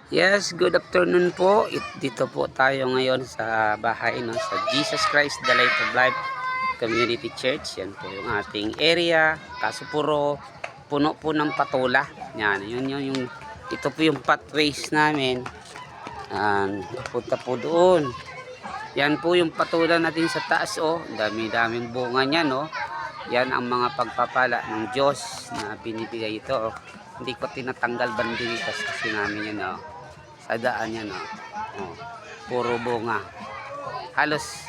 Yes, good afternoon po. Dito po tayo ngayon sa bahay, no, sa Jesus Christ the Light of Life Community Church. Yan po yung ating area. Kaso puro puno po ng patula. Yan, yung ito po yung pathways namin. Punta po doon. Yan po yung patula natin sa taas, oh. Dami-daming bunga niya, no. Yan ang mga pagpapala ng Diyos na binibigay ito, oh. Hindi ko tinatanggal banditas kasi namin yan, oh. Sa daan yan, oh. Oh, puro bunga. Halos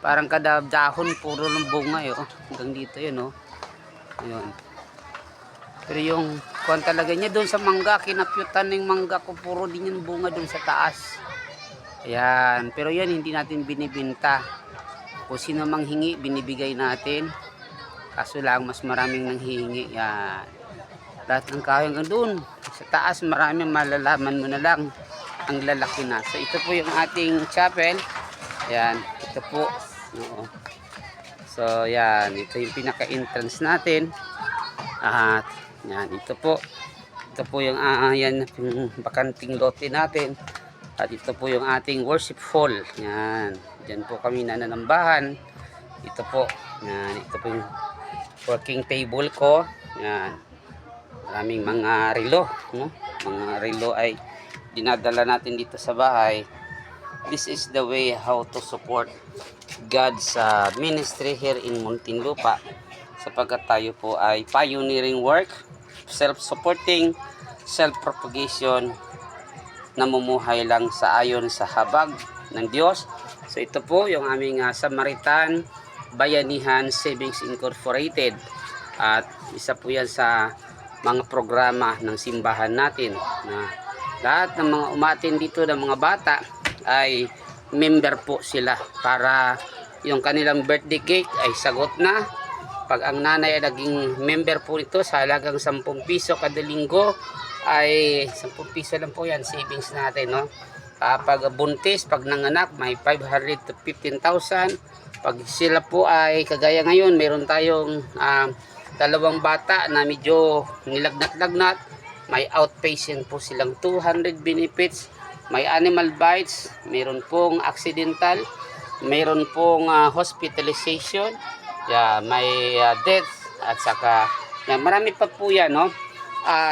parang kada dahon puro ng bunga, oh. Hanggang dito yun, oh. Ayun. Pero yung kuwan talaga niya doon sa mangga, kinapyutan ng mangga ko, puro din yung bunga doon sa taas. Ayan, pero yan hindi natin binibinta. Kung sino mang hingi, binibigay natin. Kaso lang mas maraming nanghihingi. Yan. Lahat ng kahoy hanggang doon sa taas, maraming malalaman mo na lang ang lalaki na. So ito po yung ating chapel. Yan, ito po. Oo. So yan, ito yung pinaka-entrance natin. At yan, ito po. Ito po yung yan, yung bakanting lote natin. At ito po yung ating worship hall. Yan, diyan po kami nananambahan. Ito po. Yan, ito po yung working table ko. Yan. Maraming mga relo, no? Mga relo ay dinadala natin dito sa bahay. This is the way how to support God's ministry here in Muntinlupa, sapagkat tayo po ay pioneering work, self-supporting, self-propagation, namumuhay lang sa ayon sa habag ng Diyos. So ito po yung aming Samaritan Bayanihan Savings Incorporated, at isa po yan sa mga programa ng simbahan natin na lahat ng mga umatin dito ng mga bata ay member po sila, para yung kanilang birthday cake ay sagot na. Pag ang nanay ay naging member po nito sa halagang 10 piso kada linggo, ay 10 piso lang po yan savings natin, no? Pag buntis, pag nanganak, may 500 to 15,000. Pag sila po ay kagaya ngayon, meron tayong dalawang bata na medyo nilagnat-lagnat, may outpatient po silang 200 benefits, may animal bites, meron pong accidental, meron pong hospitalization, may death, at saka marami pa po yan, no?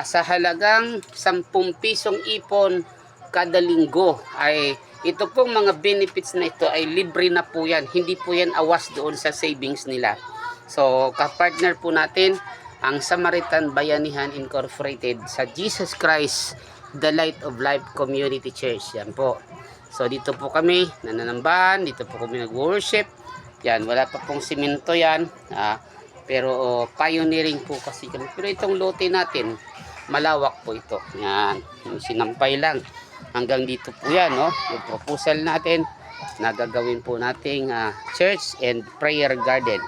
Sa halagang 10 pisong ipon kada linggo, ay ito pong mga benefits na ito ay libre na po yan, hindi po yan awas doon sa savings nila. So, kapartner po natin ang Samaritan Bayanihan Incorporated sa Jesus Christ the Light of Life Community Church. Yan po. So, dito po kami nananambahan, dito po kami nag-worship. Yan, wala pa pong simento yan. Pero pioneering po kasi kami. Pero itong lote natin, malawak po ito. Yan, yung sinampay lang. Hanggang dito po yan, no? Yung proposal natin na gagawin po nating church and prayer garden.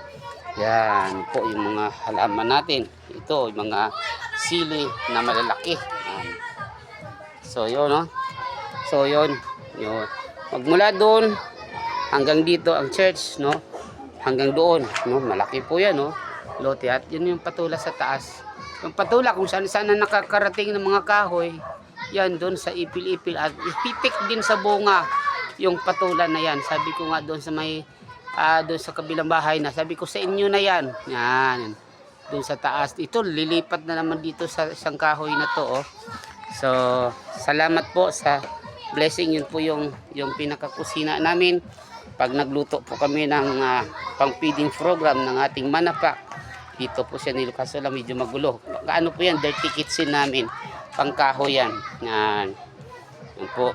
Yan po yung mga halaman natin. Ito yung mga sili na malalaki. So yun, no? So yun. Magmula doon hanggang dito ang church, no? Hanggang doon, no? Malaki po yan, no? Lote. At yun yung patula sa taas. Yung patula kung saan saan na nakakarating ng mga kahoy, yan doon sa ipil-ipil. At ipitik din sa bunga yung patula na yan. Sabi ko nga doon sa may doon sa kabilang bahay na, sabi ko sa inyo na yan. Yan. Doon sa taas. Ito, lilipat na naman dito sa isang kahoy na to, oh. So, salamat po sa blessing. Yun po yung pinakakusina namin. Pag nagluto po kami ng pang-feeding program ng ating manapak, dito po siya nilo. Kaso lang medyo magulo. Ano po yan? Dirty kitchen namin. Pangkahoy yan. Yan. Yan po.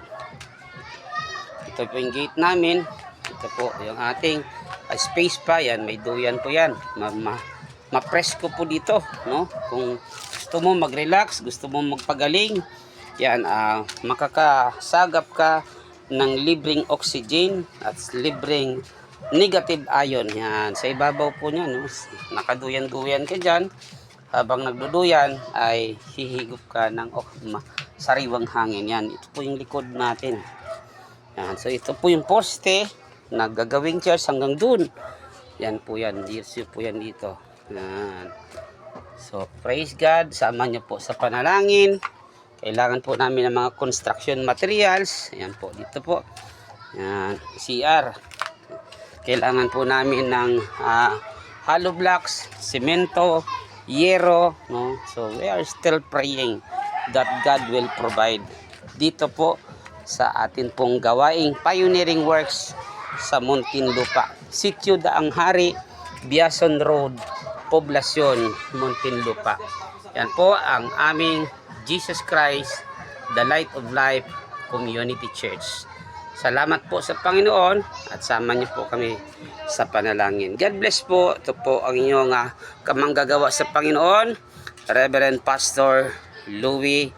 Ito po yung gate namin. Ito po yung ating space pa. Yan, may duyan po yan. Ma-presko po dito, no? Kung gusto mo mag-relax, gusto mo magpagaling, yan, makakasagap ka ng libreng oxygen at libreng negative ion. Yan, sa ibabaw po niya, no? Nakaduyan-duyan ka dyan. Habang nagduduyan ay hihigop ka ng sariwang hangin. Yan, ito po yung likod natin. Yan, so ito po yung poste na gagawing church hanggang dun. Yan po yan. Years po yan dito. Yan. So praise God. Sama niyo po sa panalangin. Kailangan po namin ng mga construction materials. Ayan po, dito po. Ayan, CR. Kailangan po namin ng hollow blocks, semento, yero, no? So we are still praying that God will provide dito po sa atin pong gawaing pioneering works sa Muntinlupa, Sitio Daang Hari, Biason Road, Poblasyon, Muntinlupa. Yan po ang aming Jesus Christ, the Light of Life Community Church. Salamat po sa Panginoon at sama niyo po kami sa panalangin. God bless po. Ito po ang inyong kamanggagawa sa Panginoon, Reverend Pastor Louie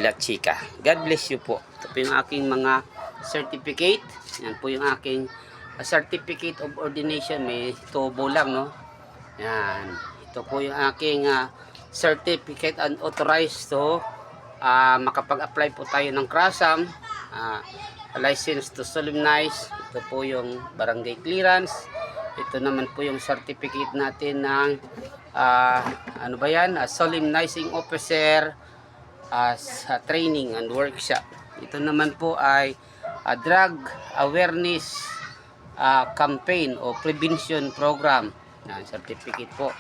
La Chica. God bless you po. Ito po yung aking mga certificate. Yan po yung aking certificate of ordination. May tubo lang, no? Yan. Ito po yung aking certificate and authorized to makapag-apply po tayo ng CRASAM. License to solemnize. Ito po yung barangay clearance. Ito naman po yung certificate natin ng ano ba yan? Solemnizing officer training and workshop. Ito naman po ay drug awareness campaign o prevention program. Certificate po.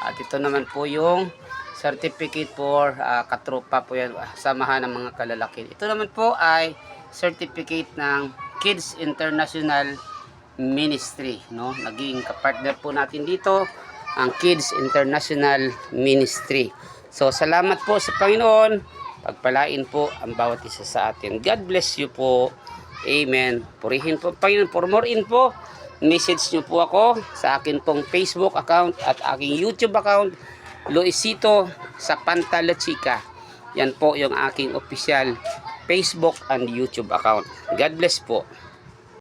At ito naman po yung certificate for katropa po yan, samahan ng mga kalalaki. Ito naman po ay certificate ng Kids International Ministry, no? Naging kapartner po natin dito ang Kids International Ministry. So salamat po sa Panginoon. Pagpalain po ang bawat isa sa atin. God bless you po. Amen. Purihin po Panginoon. For more info, message nyo po ako sa akin pong Facebook account at aking YouTube account, Luisito Zapanta La Chica. Yan po yung aking official Facebook and YouTube account. God bless po.